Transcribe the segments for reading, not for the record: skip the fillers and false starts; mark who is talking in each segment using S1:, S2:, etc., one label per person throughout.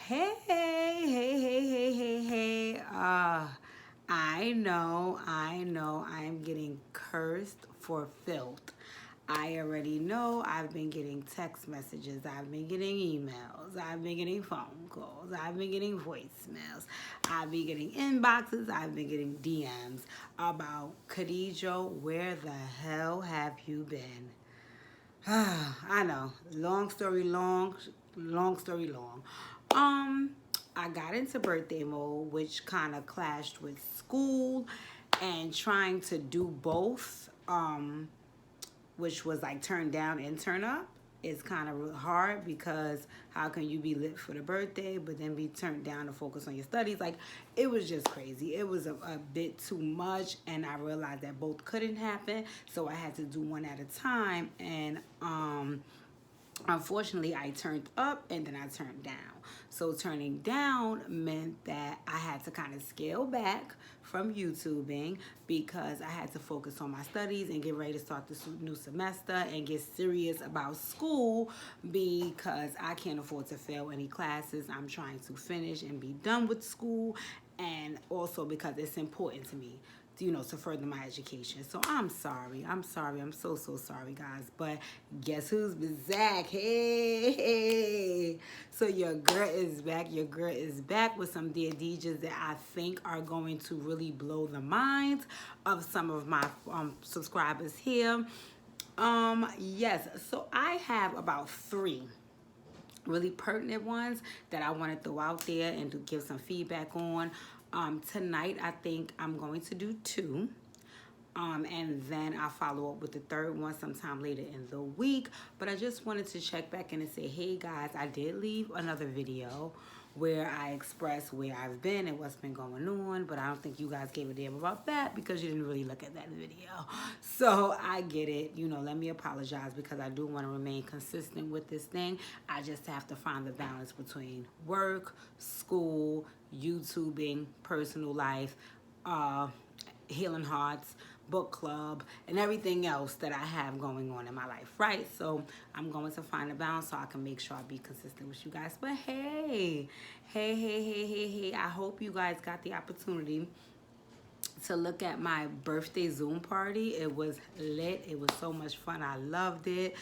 S1: Hey, hey, hey, hey, hey, hey. I know, I'm getting cursed for filth. I already know I've been getting text messages, I've been getting emails, I've been getting phone calls, I've been getting voicemails, I've been getting inboxes, I've been getting DMs about Khadijah, where the hell have you been? I know. Long story long, long story long. Um, I got into birthday mode, which kind of clashed with school and trying to do both. Which was like turn down and turn up. It's kind of hard because how can you be lit for the birthday but then be turned down to focus on your studies? Like, it was just crazy. It was a bit too much, and I realized that both couldn't happen, so I had to do one at a time. And unfortunately, I turned up and then I turned down. So turning down meant that I had to kind of scale back from YouTubing because I had to focus on my studies and get ready to start this new semester and get serious about school because I can't afford to fail any classes. I'm trying to finish and be done with school, and also because it's important to me, to further my education. So I'm sorry. I'm so sorry, guys. But guess who's back? Hey. So your girl is back. Your girl is back with some Dear Dijahs that I think are going to really blow the minds of some of my subscribers here. Yes. So I have about three really pertinent ones that I want to throw out there and to give some feedback on. Tonight, I think I'm going to do two. And then I'll follow up with the third one sometime later in the week. But I just wanted to check back in and say, hey guys, I did leave another video where I express where I've been and what's been going on, but I don't think you guys gave a damn about that because you didn't really look at that video. So I get it. Let me apologize because I do want to remain consistent with this thing. I just have to find the balance between work, school, YouTubing, personal life, healing hearts, book club, and everything else that I have going on in my life, right? So I'm going to find a balance so I can make sure I be consistent with you guys. But hey, I hope you guys got the opportunity to look at my birthday Zoom party. It was lit. It was so much fun. I loved it.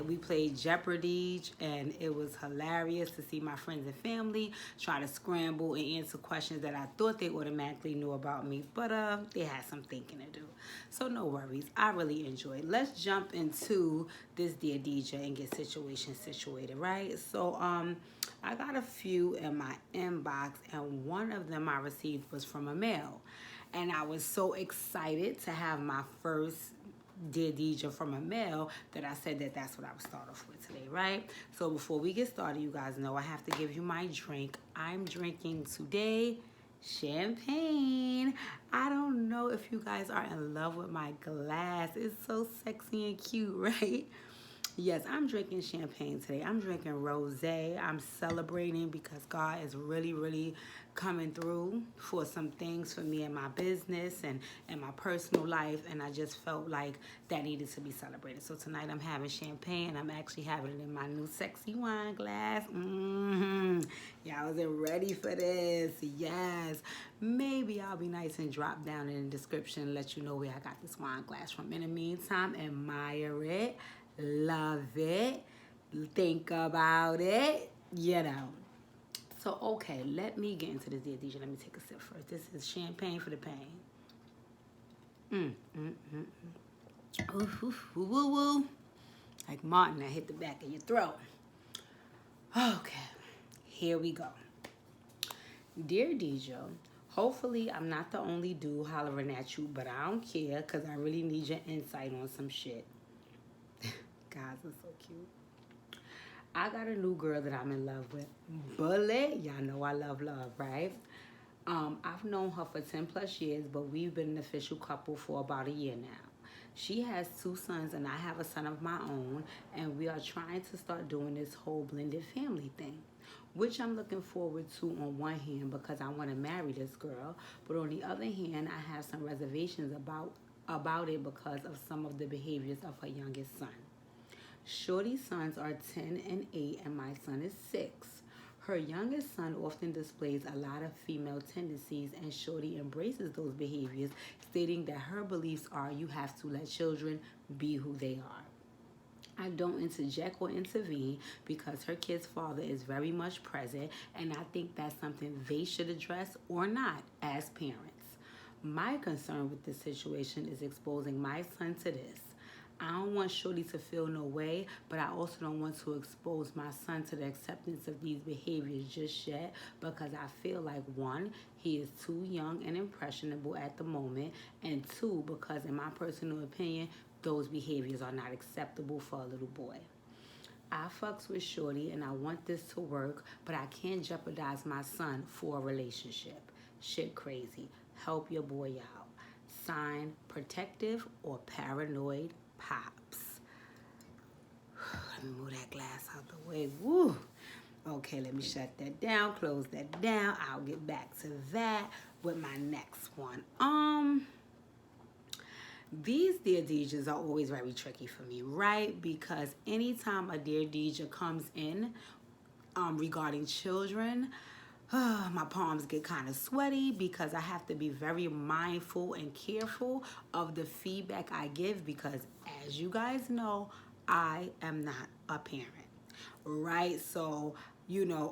S1: We played Jeopardy, and it was hilarious to see my friends and family try to scramble and answer questions that I thought they automatically knew about me, but they had some thinking to do. So no worries. I really enjoyed. Let's jump into this Dear Dijah and get situation situated, right? So I got a few in my inbox, and one of them I received was from a male. And I was so excited to have my first Dear Dijah from a male that I said that that's what I would start off with today, right? So before we get started, you guys know I have to give you my drink. I'm drinking today champagne. I don't know if you guys are in love with my glass. It's so sexy and cute, right? Yes, I'm drinking champagne today. I'm drinking rosé. I'm celebrating because God is really, really coming through for some things for me in my business and my personal life. And I just felt like that needed to be celebrated. So tonight I'm having champagne. I'm actually having it in my new sexy wine glass. Y'all wasn't ready for this. Yes. Maybe I'll be nice and drop down in the description and let you know where I got this wine glass from. In the meantime, admire it. Love it, think about it. So, okay, let me get into this Dear Dijah. Let me take a sip first. This is champagne for the pain. Ooh, ooh, woo, woo, woo. Like Martin, that hit the back of your throat. Okay, here we go. Dear Dijah, hopefully I'm not the only dude hollering at you, but I don't care because I really need your insight on some shit. Guys are so cute. I got a new girl that I'm in love with. Bullet, y'all know I love love, right? I've known her for 10 plus years, but we've been an official couple for about a year now. She has two sons and I have a son of my own, and we are trying to start doing this whole blended family thing, which I'm looking forward to on one hand because I want to marry this girl, but on the other hand, I have some reservations about it because of some of the behaviors of her youngest son. Shorty's sons are 10 and 8, and my son is 6. Her youngest son often displays a lot of female tendencies, and Shorty embraces those behaviors, stating that her beliefs are you have to let children be who they are. I don't interject or intervene because her kid's father is very much present, and I think that's something they should address or not as parents. My concern with this situation is exposing my son to this. I don't want Shorty to feel no way, but I also don't want to expose my son to the acceptance of these behaviors just yet because I feel like, one, he is too young and impressionable at the moment, and two, because in my personal opinion, those behaviors are not acceptable for a little boy. I fucks with Shorty and I want this to work, but I can't jeopardize my son for a relationship. Shit crazy. Help your boy out. Sign, protective or paranoid Pops. Let me move that glass out the way. Woo. Okay, let me shut that down, close that down. I'll get back to that with my next one. These Dear Dijahs are always very tricky for me, right? Because anytime a Dear Dijah comes in regarding children, my palms get kind of sweaty because I have to be very mindful and careful of the feedback I give because, as you guys know, I am not a parent, right? So,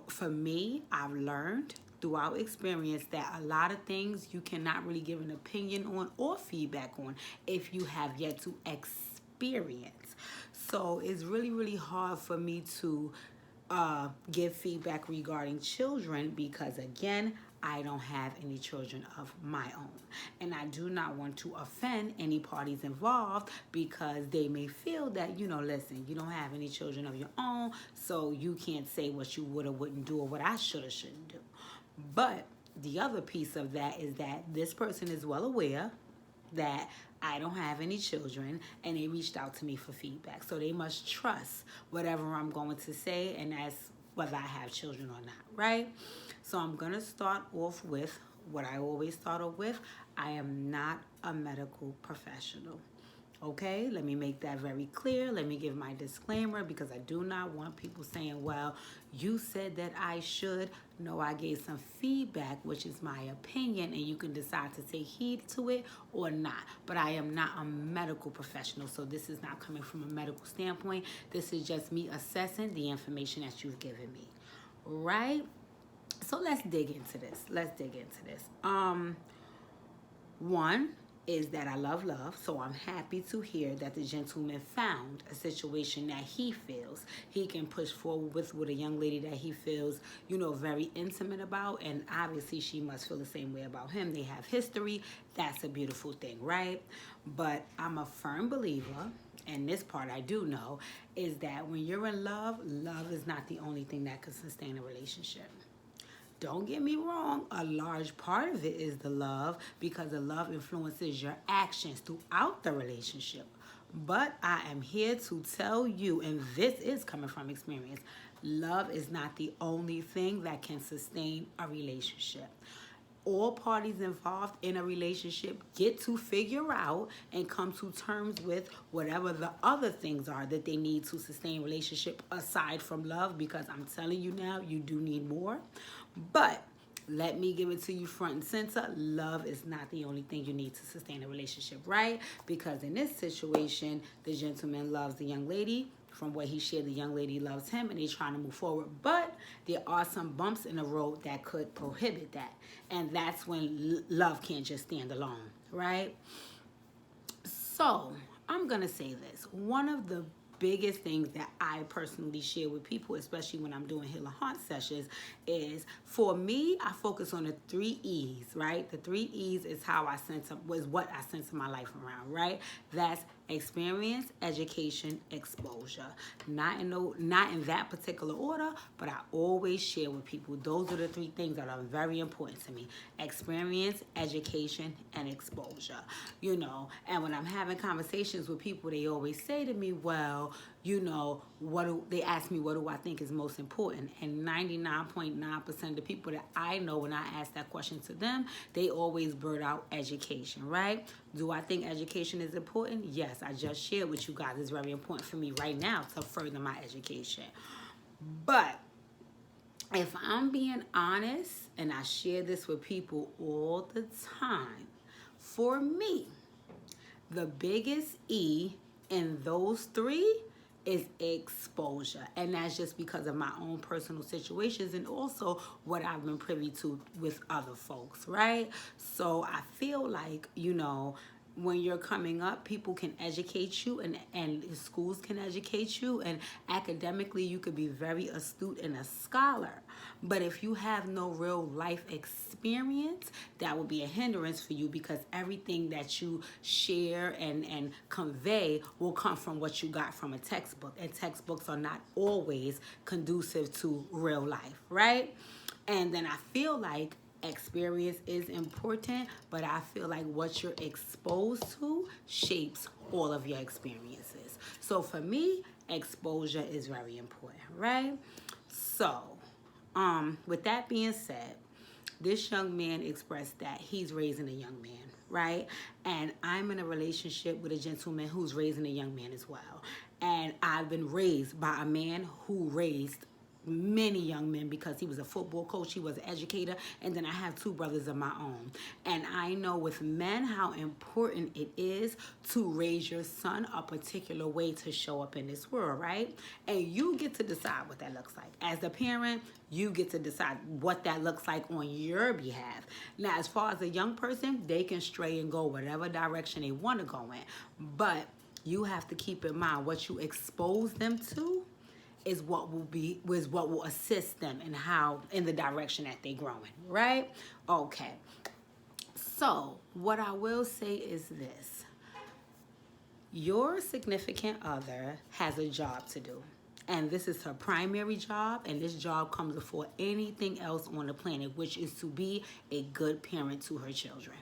S1: for me, I've learned throughout experience that a lot of things you cannot really give an opinion on or feedback on if you have yet to experience. So it's really, really hard for me to give feedback regarding children because, again, I don't have any children of my own. And I do not want to offend any parties involved because they may feel that, listen, you don't have any children of your own, so you can't say what you would or wouldn't do or what I should or shouldn't do. But the other piece of that is that this person is well aware that I don't have any children and they reached out to me for feedback. So they must trust whatever I'm going to say, and that's whether I have children or not, right? So I'm going to start off with what I always start off with. I am not a medical professional. Okay, let me make that very clear. Let me give my disclaimer because I do not want people saying, well, you said that I should. No, I gave some feedback, which is my opinion, and you can decide to take heed to it or not. But I am not a medical professional, so this is not coming from a medical standpoint. This is just me assessing the information that you've given me, right? So let's dig into this. One is that I love love, so I'm happy to hear that the gentleman found a situation that he feels he can push forward with a young lady that he feels, very intimate about, and obviously she must feel the same way about him. They have history. That's a beautiful thing, right? But I'm a firm believer, and this part I do know, is that when you're in love, love is not the only thing that can sustain a relationship. Don't get me wrong, a large part of it is the love because the love influences your actions throughout the relationship. But I am here to tell you, and this is coming from experience, love is not the only thing that can sustain a relationship. All parties involved in a relationship get to figure out and come to terms with whatever the other things are that they need to sustain a relationship aside from love, because I'm telling you now, you do need more. But let me give it to you front and center. Love is not the only thing you need to sustain a relationship, right? Because in this situation, the gentleman loves the young lady. From what he shared, the young lady loves him and they're trying to move forward. But there are some bumps in the road that could prohibit that. And that's when love can't just stand alone, right? So I'm going to say this. One of the biggest things that I personally share with people, especially when I'm doing heal and haunt sessions, is for me, I focus on the 3 E's, right? The 3 E's is how I was what I center my life around, right? That's experience, education, exposure. Not in that particular order, but I always share with people. Those are the 3 things that are very important to me. Experience, education, and exposure. And when I'm having conversations with people, they always say to me, well, they ask me, what do I think is most important? And 99.9% of the people that I know, when I ask that question to them, they always blurt out education, right? Do I think education is important? Yes, I just shared with you guys. It's very important for me right now to further my education. But if I'm being honest, and I share this with people all the time, for me, the biggest E in those three is exposure. And that's just because of my own personal situations and also what I've been privy to with other folks, right? So I feel like, when you're coming up, people can educate you and schools can educate you, and academically you could be very astute and a scholar. But if you have no real life experience, that will be a hindrance for you, because everything that you share and convey will come from what you got from a textbook. And textbooks are not always conducive to real life, right? And then I feel like experience is important, but I feel like what you're exposed to shapes all of your experiences. So for me, exposure is very important, right? So, with that being said, this young man expressed that he's raising a young man, right? And I'm in a relationship with a gentleman who's raising a young man as well. And I've been raised by a man who raised many young men, because he was a football coach, he was an educator, and then I have two brothers of my own. And I know with men how important it is to raise your son a particular way to show up in this world, right? And you get to decide what that looks like. As the parent, you get to decide what that looks like on your behalf. Now, as far as a young person, they can stray and go whatever direction they want to go in. But you have to keep in mind what you expose them to is what will assist them in the direction that they're growing, right? Okay. So what I will say is this: your significant other has a job to do. And this is her primary job, and this job comes before anything else on the planet, which is to be a good parent to her children.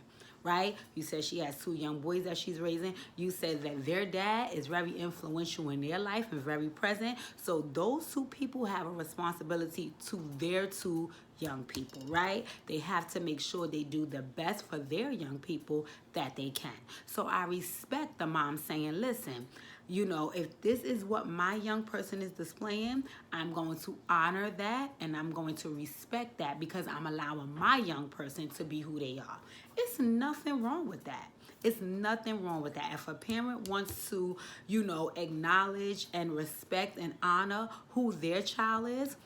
S1: Right? You said she has two young boys that she's raising. You said that their dad is very influential in their life and very present. So those two people have a responsibility to their two young people, right? They have to make sure they do the best for their young people that they can. So I respect the mom saying, listen, if this is what my young person is displaying, I'm going to honor that and I'm going to respect that, because I'm allowing my young person to be who they are. It's nothing wrong with that. It's nothing wrong with that. If a parent wants to, acknowledge and respect and honor who their child is,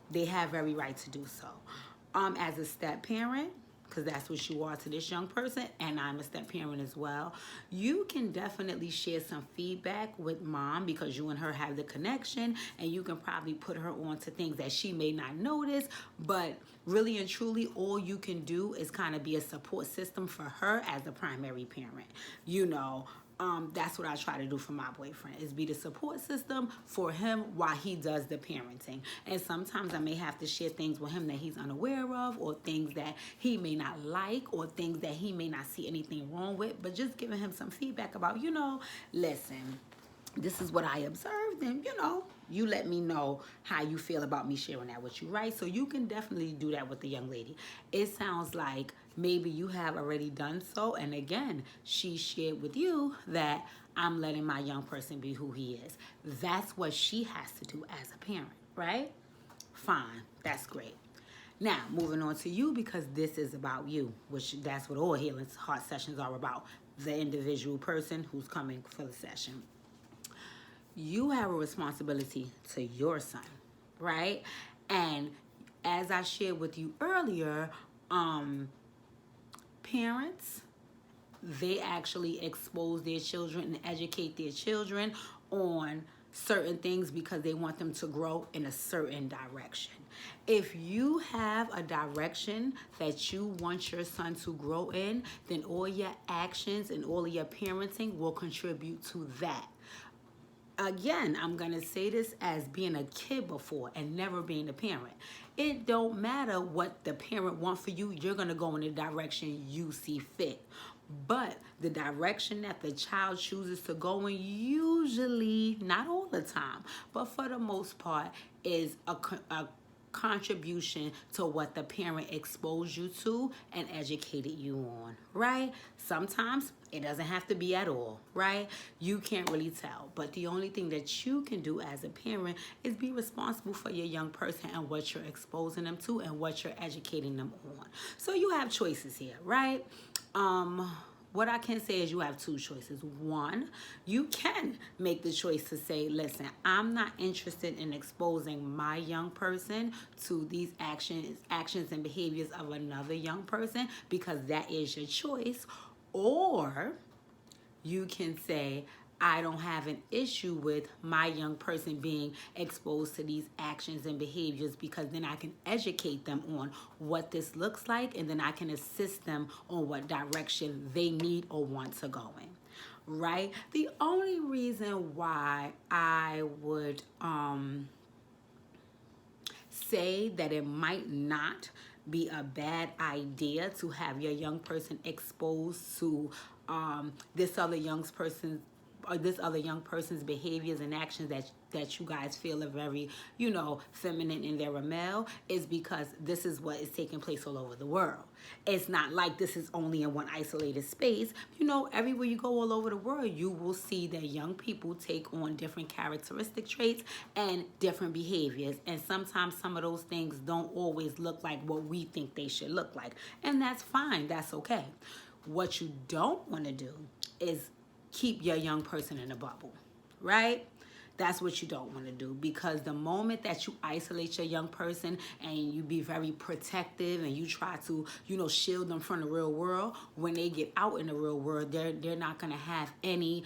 S1: they have every right to do so. As a step parent, because that's what you are to this young person, and I'm a step parent as well, you can definitely share some feedback with mom, because you and her have the connection, and you can probably put her on to things that she may not notice. But really and truly, all you can do is kind of be a support system for her as the primary parent. That's what I try to do for my boyfriend, is be the support system for him while he does the parenting. And sometimes I may have to share things with him that he's unaware of, or things that he may not like, or things that he may not see anything wrong with, but just giving him some feedback about, listen, this is what I observed, and you let me know how you feel about me sharing that with you, right? So you can definitely do that with the young lady. It sounds like maybe you have already done so, and again, she shared with you that I'm letting my young person be who he is. That's what she has to do as a parent, right? Fine, that's great. Now, moving on to you, because this is about you, which that's what all Healing Heart sessions are about, the individual person who's coming for the session. You have a responsibility to your son, right? And as I shared with you earlier, parents, they actually expose their children and educate their children on certain things because they want them to grow in a certain direction. If you have a direction that you want your son to grow in, then all your actions and all of your parenting will contribute to that. Again, I'm going to say this as being a kid before and never being a parent. It don't matter what the parent wants for you. You're going to go in the direction you see fit. But the direction that the child chooses to go in, usually, not all the time, but for the most part, is a contribution to what the parent exposed you to and educated you on, right? Sometimes it doesn't have to be at all, right? You can't really tell. But the only thing that you can do as a parent is be responsible for your young person and what you're exposing them to and what you're educating them on. So you have choices here, right? What I can say is you have two choices. One, you can make the choice to say, listen, I'm not interested in exposing my young person to these actions and behaviors of another young person, because that is your choice. Or you can say, I don't have an issue with my young person being exposed to these actions and behaviors, because then I can educate them on what this looks like, and then I can assist them on what direction they need or want to go in, right? The only reason why I would say that it might not be a bad idea to have your young person exposed to this other young person's behaviors and actions that you guys feel are very, feminine and they're a male, is because this is what is taking place all over the world. It's not like this is only in one isolated space. Everywhere you go all over the world, you will see that young people take on different characteristic traits and different behaviors. And sometimes some of those things don't always look like what we think they should look like. And that's fine. That's okay. What you don't want to do is keep your young person in a bubble, right? That's what you don't want to do, because the moment that you isolate your young person and you be very protective and you try to, shield them from the real world, when they get out in the real world, they're not going to have any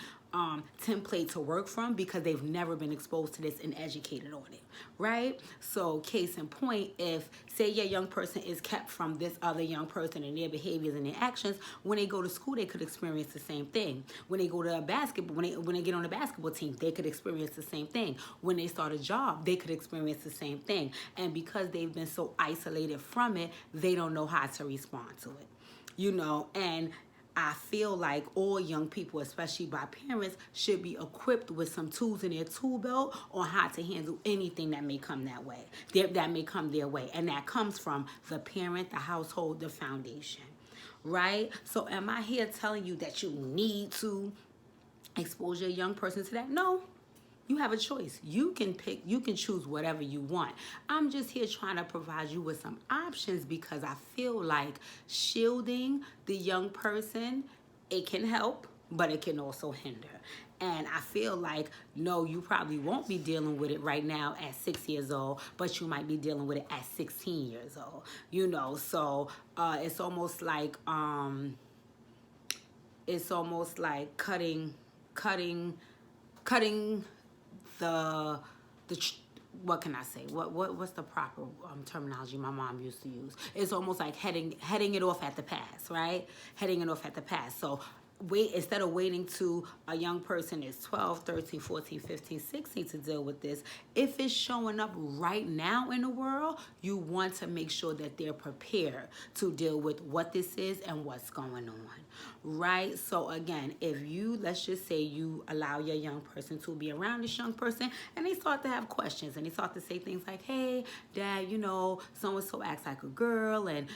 S1: template to work from, because they've never been exposed to this and educated on it, right? So case in point, if say your young person is kept from this other young person and their behaviors and their actions, when they go to school, they could experience the same thing. When they go to a basketball, when they get on a basketball team, they could experience the same thing. When they start a job, they could experience the same thing. And because they've been so isolated from it, they don't know how to respond to it, and I feel like all young people, especially by parents, should be equipped with some tools in their tool belt on how to handle anything that may come that way, that may come their way. And that comes from the parent, the household, the foundation, right? So am I here telling you that you need to expose your young person to that? No. You have a choice. You can choose whatever you want. I'm just here trying to provide you with some options, because I feel like shielding the young person, it can help, but it can also hinder. And I feel like, no, you probably won't be dealing with it right now at 6 years old, but you might be dealing with it at 16 years old, so it's almost like cutting the what can I say? What's the proper terminology my mom used to use? It's almost like heading it off at the pass, right? Heading it off at the pass. So instead of waiting to a young person is 12, 13, 14, 15, 16 to deal with this, if it's showing up right now in the world, you want to make sure that they're prepared to deal with what this is and what's going on, right? So again, let's just say you allow your young person to be around this young person, and they start to have questions, and they start to say things like, hey, Dad, so-and-so acts like a girl, and,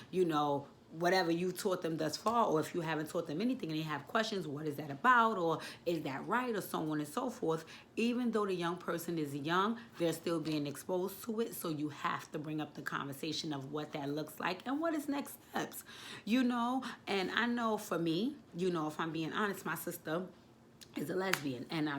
S1: whatever you taught them thus far, or if you haven't taught them anything and they have questions, what is that about, or is that right, or so on and so forth. Even though the young person is young, they're still being exposed to it, so you have to bring up the conversation of what that looks like and what is next steps, and I know for me, if I'm being honest, my sister is a lesbian, and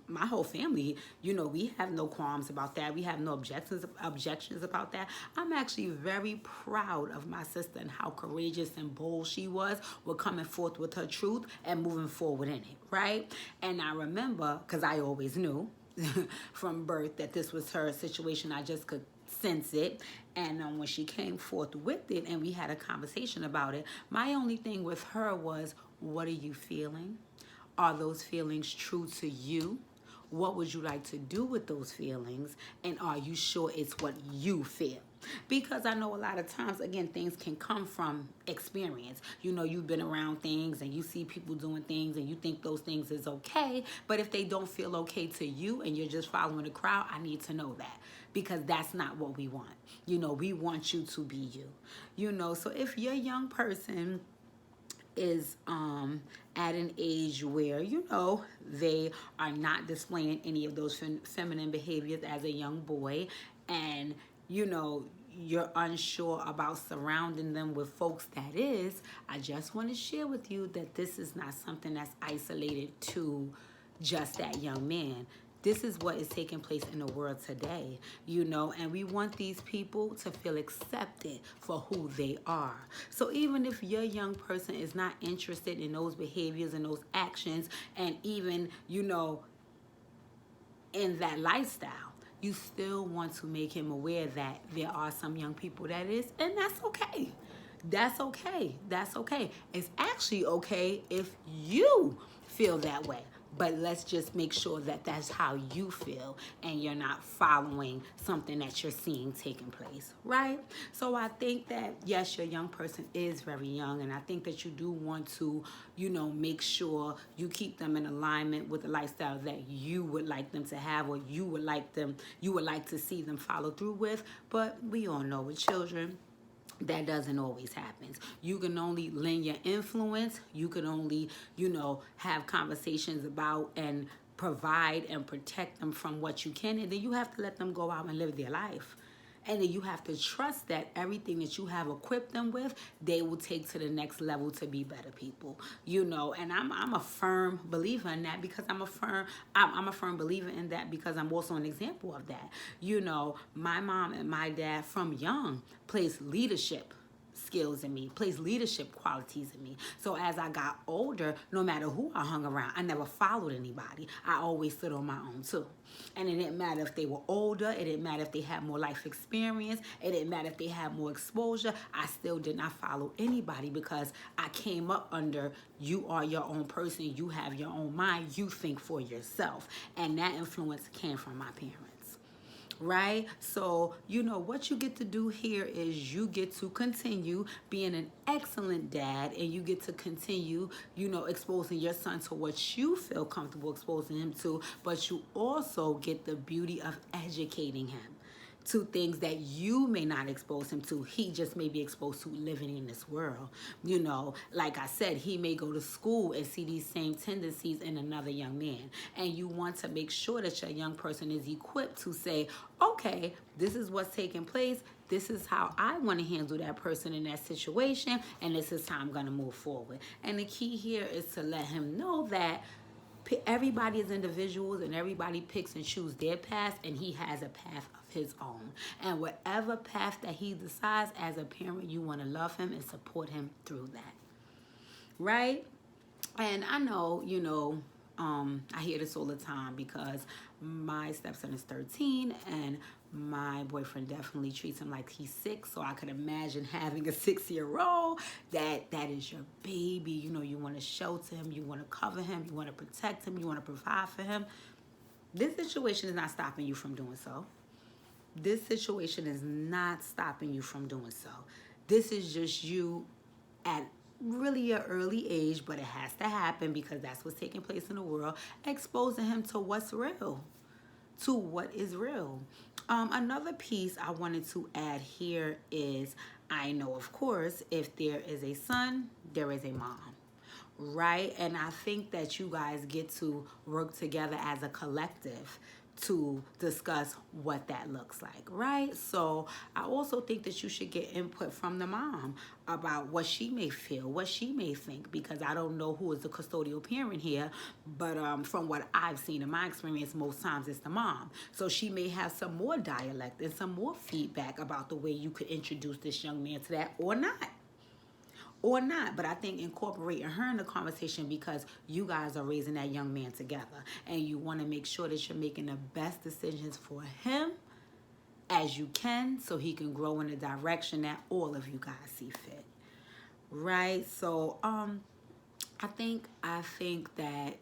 S1: my whole family, we have no qualms about that. We have no objections about that. I'm actually very proud of my sister and how courageous and bold she was with coming forth with her truth and moving forward in it, right? And I remember, because I always knew from birth that this was her situation. I just could sense it. And when she came forth with it and we had a conversation about it, my only thing with her was, what are you feeling? Are those feelings true to you? What would you like to do with those feelings? And are you sure it's what you feel? Because I know a lot of times, again, things can come from experience. You know, you've been around things and you see people doing things and you think those things is okay. But if they don't feel okay to you and you're just following the crowd, I need to know that, because that's not what we want. You know, we want you to be you. You know, so if you're a young person is at an age where, you know, they are not displaying any of those feminine behaviors as a young boy, and you know you're unsure about surrounding them with folks that is, I just want to share with you that this is not something that's isolated to just that young man. This is what is taking place in the world today, you know, and we want these people to feel accepted for who they are. So even if your young person is not interested in those behaviors and those actions, and even, you know, in that lifestyle, you still want to make him aware that there are some young people that is, and that's okay. That's okay. That's okay. It's actually okay if you feel that way. But let's just make sure that that's how you feel and you're not following something that you're seeing taking place, right? So I think that, yes, your young person is very young, and I think that you do want to, you know, make sure you keep them in alignment with the lifestyle that you would like them to have, or you would like to see them follow through with. But we all know with children, that doesn't always happen. You can only lend your influence. You can only, you know, have conversations about and provide and protect them from what you can. And then you have to let them go out and live their life. And then you have to trust that everything that you have equipped them with, they will take to the next level to be better people, you know. And I'm a firm believer in that, because I'm a firm believer in that, because I'm also an example of that. You know, my mom and my dad from young placed leadership skills in me, placed leadership qualities in me. So as I got older, no matter who I hung around, I never followed anybody. I always stood on my own too. And it didn't matter if they were older, it didn't matter if they had more life experience, it didn't matter if they had more exposure. I still did not follow anybody, because I came up under, you are your own person, you have your own mind, you think for yourself. And that influence came from my parents. Right? So, you know, what you get to do here is you get to continue being an excellent dad, and you get to continue, you know, exposing your son to what you feel comfortable exposing him to, but you also get the beauty of educating him to things that you may not expose him to. He just may be exposed to living in this world. You know, like I said, he may go to school and see these same tendencies in another young man. And you want to make sure that your young person is equipped to say, okay, this is what's taking place. This is how I want to handle that person in that situation. And this is how I'm going to move forward. And the key here is to let him know that everybody is individuals, and everybody picks and chooses their path, and he has a path of his own. And whatever path that he decides, as a parent, you want to love him and support him through that. Right? And I know, you know, I hear this all the time, because my stepson is 13, and my boyfriend definitely treats him like he's 6. So I could imagine having a 6-year-old that is your baby. You know, you want to shelter him, you want to cover him, you want to protect him, you want to provide for him. This situation is not stopping you from doing so. This situation is not stopping you from doing so. This is just you at really an early age, but it has to happen, because that's what's taking place in the world, exposing him to what's real, to what is real. Another piece I wanted to add here is, I know, of course, if there is a son, there is a mom, right? And I think that you guys get to work together as a collective to discuss what that looks like, right? So I also think that you should get input from the mom about what she may feel, what she may think, because I don't know who is the custodial parent here, but from what I've seen in my experience, most times it's the mom. So she may have some more dialect and some more feedback about the way you could introduce this young man to that, or not. But I think incorporating her in the conversation, because you guys are raising that young man together, and you want to make sure that you're making the best decisions for him as you can, so he can grow in the direction that all of you guys see fit, right? So I think that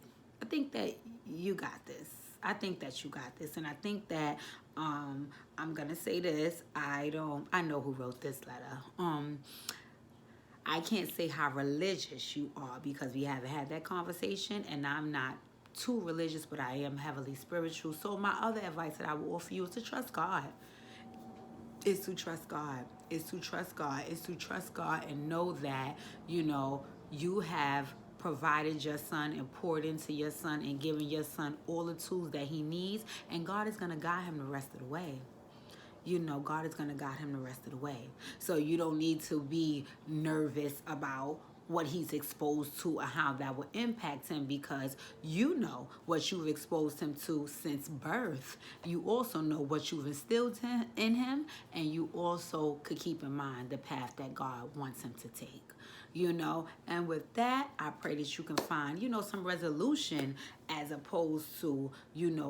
S1: you got this. I think that you got this, and I think that I'm gonna say this. I know who wrote this letter. I can't say how religious you are because we haven't had that conversation, and I'm not too religious, but I am heavily spiritual. So my other advice that I will offer you is to trust God. Is to trust God. Is to trust God. Is to trust God and know that, you have provided your son and poured into your son and given your son all the tools that he needs, and God is going to guide him the rest of the way. God is going to guide him the rest of the way. So you don't need to be nervous about what he's exposed to and how that will impact him, because you know what you've exposed him to since birth. You also know what you've instilled in him, and you also could keep in mind the path that God wants him to take. And with that, I pray that you can find, some resolution, as opposed to,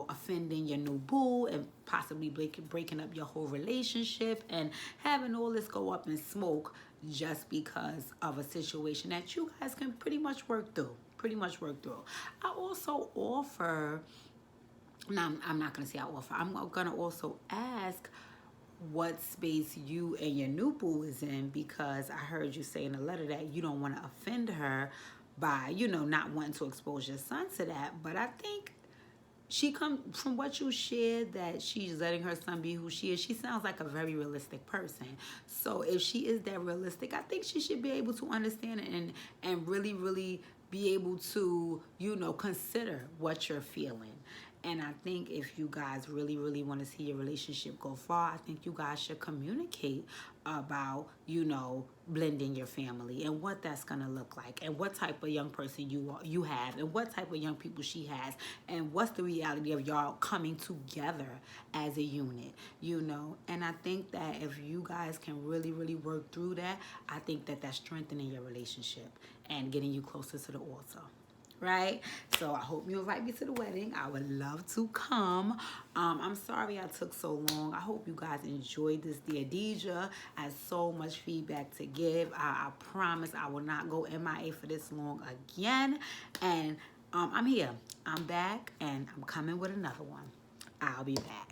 S1: offending your new boo and possibly breaking up your whole relationship and having all this go up in smoke just because of a situation that you guys can pretty much work through. I also offer, now I'm not going to say I offer, I'm going to also ask what space you and your new boo is in, because I heard you say in the letter that you don't want to offend her by, not wanting to expose your son to that. But I think she come from what you shared, that she's letting her son be who she is. She sounds like a very realistic person. So if she is that realistic, I think she should be able to understand it and really, really be able to, consider what you're feeling. And I think if you guys really, really want to see your relationship go far, I think you guys should communicate about, blending your family and what that's going to look like, and what type of young person you have, and what type of young people she has, and what's the reality of y'all coming together as a unit, And I think that if you guys can really, really work through that, I think that that's strengthening your relationship and getting you closer to the altar. Right? So I hope you invite me to the wedding. I would love to come. I'm sorry I took so long. I hope you guys enjoyed this Dear Dijah. I have so much feedback to give. I promise I will not go MIA for this long again. And I'm here. I'm back, and I'm coming with another one. I'll be back.